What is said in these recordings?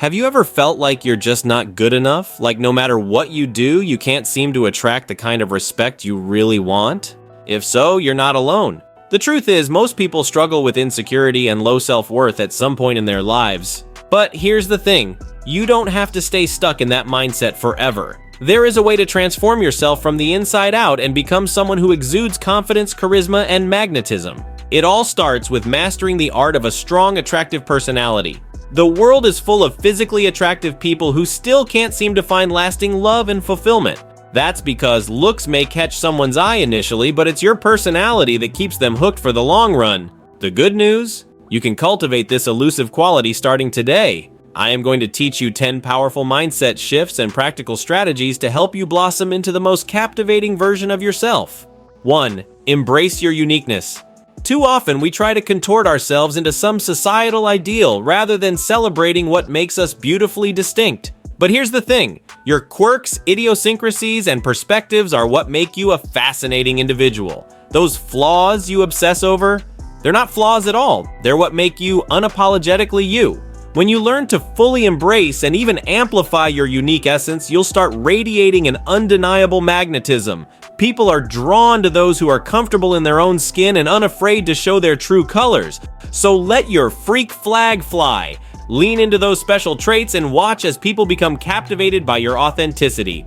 Have you ever felt like you're just not good enough? Like no matter what you do, you can't seem to attract the kind of respect you really want? If so, you're not alone. The truth is, most people struggle with insecurity and low self-worth at some point in their lives. But here's the thing, you don't have to stay stuck in that mindset forever. There is a way to transform yourself from the inside out and become someone who exudes confidence, charisma, and magnetism. It all starts with mastering the art of a strong, attractive personality. The world is full of physically attractive people who still can't seem to find lasting love and fulfillment. That's because looks may catch someone's eye initially, but it's your personality that keeps them hooked for the long run. The good news? You can cultivate this elusive quality starting today. I am going to teach you 10 powerful mindset shifts and practical strategies to help you blossom into the most captivating version of yourself. 1. Embrace your uniqueness. Too often, we try to contort ourselves into some societal ideal rather than celebrating what makes us beautifully distinct. But here's the thing, your quirks, idiosyncrasies, and perspectives are what make you a fascinating individual. Those flaws you obsess over, they're not flaws at all. They're what make you unapologetically you. When you learn to fully embrace and even amplify your unique essence, you'll start radiating an undeniable magnetism. People are drawn to those who are comfortable in their own skin and unafraid to show their true colors. So let your freak flag fly. Lean into those special traits and watch as people become captivated by your authenticity.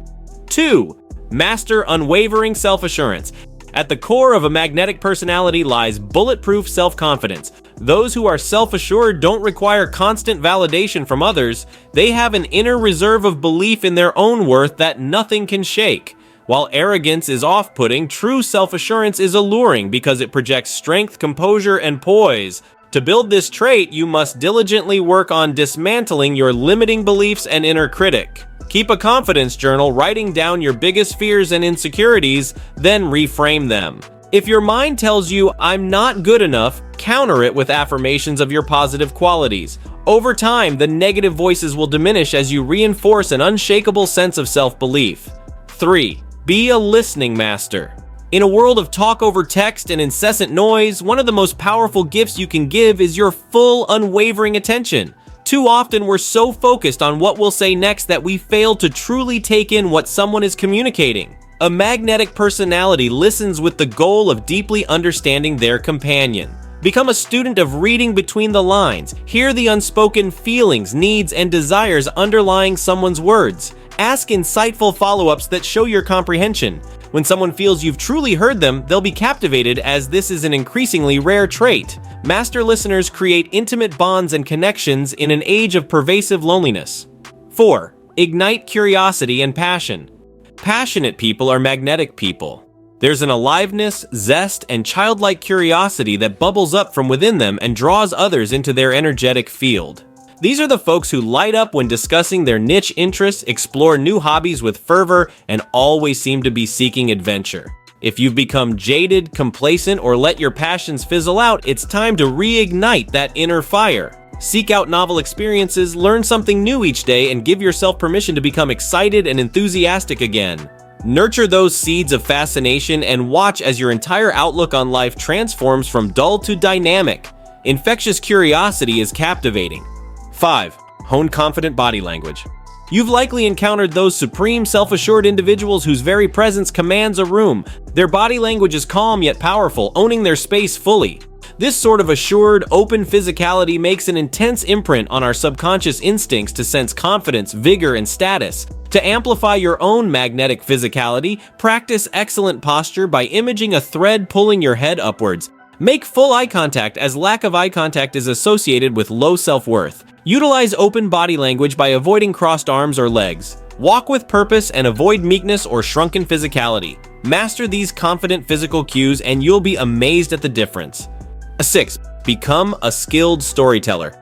2. Master unwavering self-assurance. At the core of a magnetic personality lies bulletproof self-confidence. Those who are self-assured don't require constant validation from others. They have an inner reserve of belief in their own worth that nothing can shake. While arrogance is off-putting, true self-assurance is alluring because it projects strength, composure, and poise. To build this trait, you must diligently work on dismantling your limiting beliefs and inner critic. Keep a confidence journal, writing down your biggest fears and insecurities, then reframe them. If your mind tells you, "I'm not good enough," counter it with affirmations of your positive qualities. Over time, the negative voices will diminish as you reinforce an unshakable sense of self-belief. 3. Be a listening master. In a world of talk over text and incessant noise, one of the most powerful gifts you can give is your full, unwavering attention. Too often, we're so focused on what we'll say next that we fail to truly take in what someone is communicating. A magnetic personality listens with the goal of deeply understanding their companion. Become a student of reading between the lines. Hear the unspoken feelings, needs, and desires underlying someone's words. Ask insightful follow-ups that show your comprehension. When someone feels you've truly heard them, they'll be captivated, as this is an increasingly rare trait. Master listeners create intimate bonds and connections in an age of pervasive loneliness. 4. Ignite curiosity and passion. Passionate people are magnetic people. There's an aliveness, zest, and childlike curiosity that bubbles up from within them and draws others into their energetic field. These are the folks who light up when discussing their niche interests, explore new hobbies with fervor, and always seem to be seeking adventure. If you've become jaded, complacent, or let your passions fizzle out, it's time to reignite that inner fire. Seek out novel experiences, learn something new each day, and give yourself permission to become excited and enthusiastic again. Nurture those seeds of fascination and watch as your entire outlook on life transforms from dull to dynamic. Infectious curiosity is captivating. 5. Hone confident body language. You've likely encountered those supreme, self-assured individuals whose very presence commands a room. Their body language is calm yet powerful, owning their space fully. This sort of assured, open physicality makes an intense imprint on our subconscious instincts to sense confidence, vigor, and status. To amplify your own magnetic physicality, practice excellent posture by imaging a thread pulling your head upwards. Make full eye contact, as lack of eye contact is associated with low self-worth. Utilize open body language by avoiding crossed arms or legs. Walk with purpose and avoid meekness or shrunken physicality. Master these confident physical cues and you'll be amazed at the difference. 6. Become a skilled storyteller.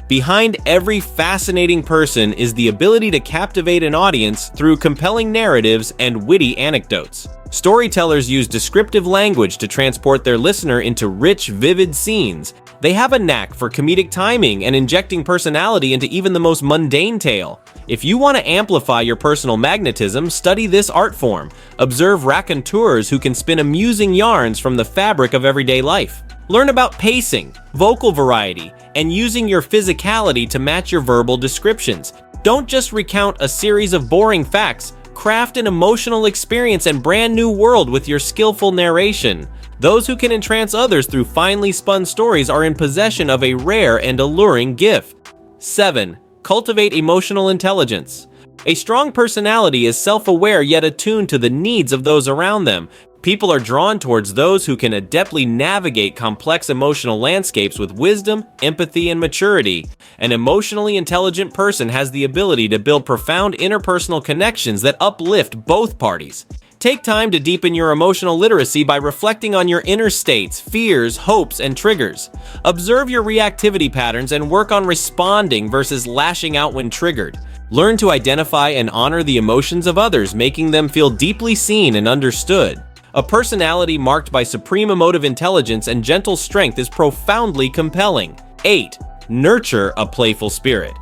Behind every fascinating person is the ability to captivate an audience through compelling narratives and witty anecdotes. Storytellers use descriptive language to transport their listener into rich, vivid scenes. They have a knack for comedic timing and injecting personality into even the most mundane tale. If you want to amplify your personal magnetism, study this art form. Observe raconteurs who can spin amusing yarns from the fabric of everyday life. Learn about pacing, vocal variety, and using your physicality to match your verbal descriptions. Don't just recount a series of boring facts. Craft an emotional experience and brand new world with your skillful narration. Those who can entrance others through finely spun stories are in possession of a rare and alluring gift. 7. Cultivate emotional intelligence. A strong personality is self-aware yet attuned to the needs of those around them. People are drawn towards those who can adeptly navigate complex emotional landscapes with wisdom, empathy, and maturity. An emotionally intelligent person has the ability to build profound interpersonal connections that uplift both parties. Take time to deepen your emotional literacy by reflecting on your inner states, fears, hopes, and triggers. Observe your reactivity patterns and work on responding versus lashing out when triggered. Learn to identify and honor the emotions of others, making them feel deeply seen and understood. A personality marked by supreme emotive intelligence and gentle strength is profoundly compelling. 8. Nurture a playful spirit.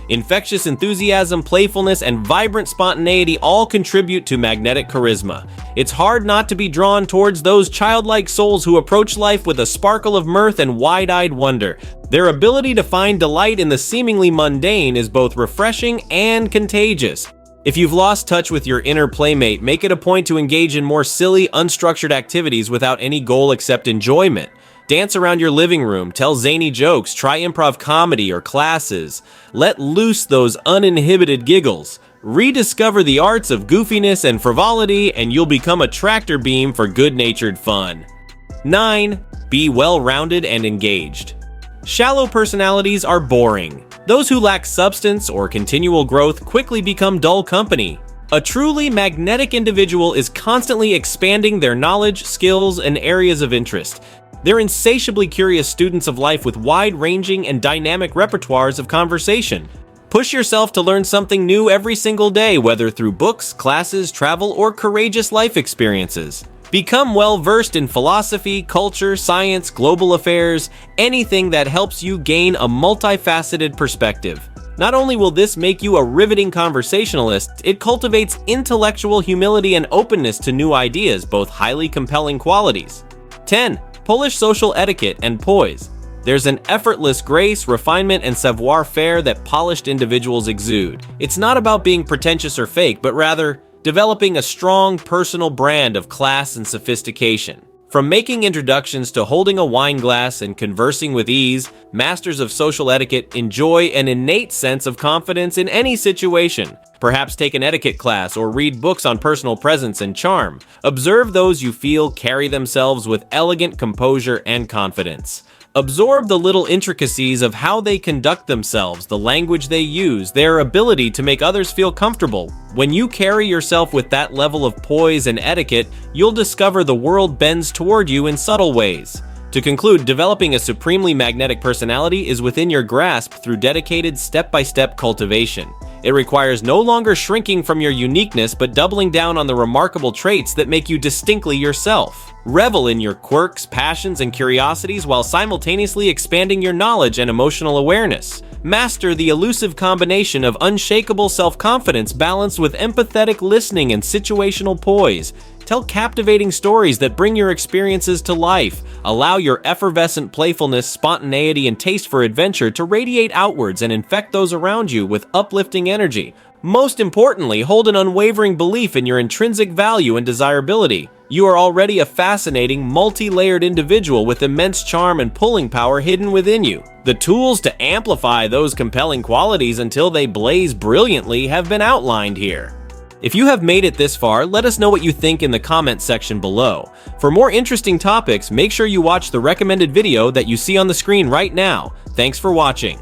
Infectious enthusiasm, playfulness, and vibrant spontaneity all contribute to magnetic charisma. It's hard not to be drawn towards those childlike souls who approach life with a sparkle of mirth and wide-eyed wonder. Their ability to find delight in the seemingly mundane is both refreshing and contagious. If you've lost touch with your inner playmate, make it a point to engage in more silly, unstructured activities without any goal except enjoyment. Dance around your living room, tell zany jokes, try improv comedy or classes. Let loose those uninhibited giggles. Rediscover the arts of goofiness and frivolity, and you'll become a tractor beam for good-natured fun. 9. Be well-rounded and engaged. Shallow personalities are boring. Those who lack substance or continual growth quickly become dull company. A truly magnetic individual is constantly expanding their knowledge, skills, and areas of interest. They're insatiably curious students of life with wide-ranging and dynamic repertoires of conversation. Push yourself to learn something new every single day, whether through books, classes, travel, or courageous life experiences. Become well-versed in philosophy, culture, science, global affairs, anything that helps you gain a multifaceted perspective. Not only will this make you a riveting conversationalist, it cultivates intellectual humility and openness to new ideas, both highly compelling qualities. 10. Polish social etiquette and poise. There's an effortless grace, refinement, and savoir-faire that polished individuals exude. It's not about being pretentious or fake, but rather developing a strong personal brand of class and sophistication. From making introductions to holding a wine glass and conversing with ease, masters of social etiquette enjoy an innate sense of confidence in any situation. Perhaps take an etiquette class or read books on personal presence and charm. Observe those you feel carry themselves with elegant composure and confidence. Absorb the little intricacies of how they conduct themselves, the language they use, their ability to make others feel comfortable. When you carry yourself with that level of poise and etiquette, you'll discover the world bends toward you in subtle ways. To conclude, developing a supremely magnetic personality is within your grasp through dedicated step-by-step cultivation. It requires no longer shrinking from your uniqueness, but doubling down on the remarkable traits that make you distinctly yourself. Revel in your quirks, passions, and curiosities while simultaneously expanding your knowledge and emotional awareness. Master the elusive combination of unshakable self-confidence balanced with empathetic listening and situational poise. Tell captivating stories that bring your experiences to life. Allow your effervescent playfulness, spontaneity, and taste for adventure to radiate outwards and infect those around you with uplifting energy. Most importantly, hold an unwavering belief in your intrinsic value and desirability. You are already a fascinating, multi-layered individual with immense charm and pulling power hidden within you. The tools to amplify those compelling qualities until they blaze brilliantly have been outlined here. If you have made it this far, let us know what you think in the comment section below. For more interesting topics, make sure you watch the recommended video that you see on the screen right now. Thanks for watching.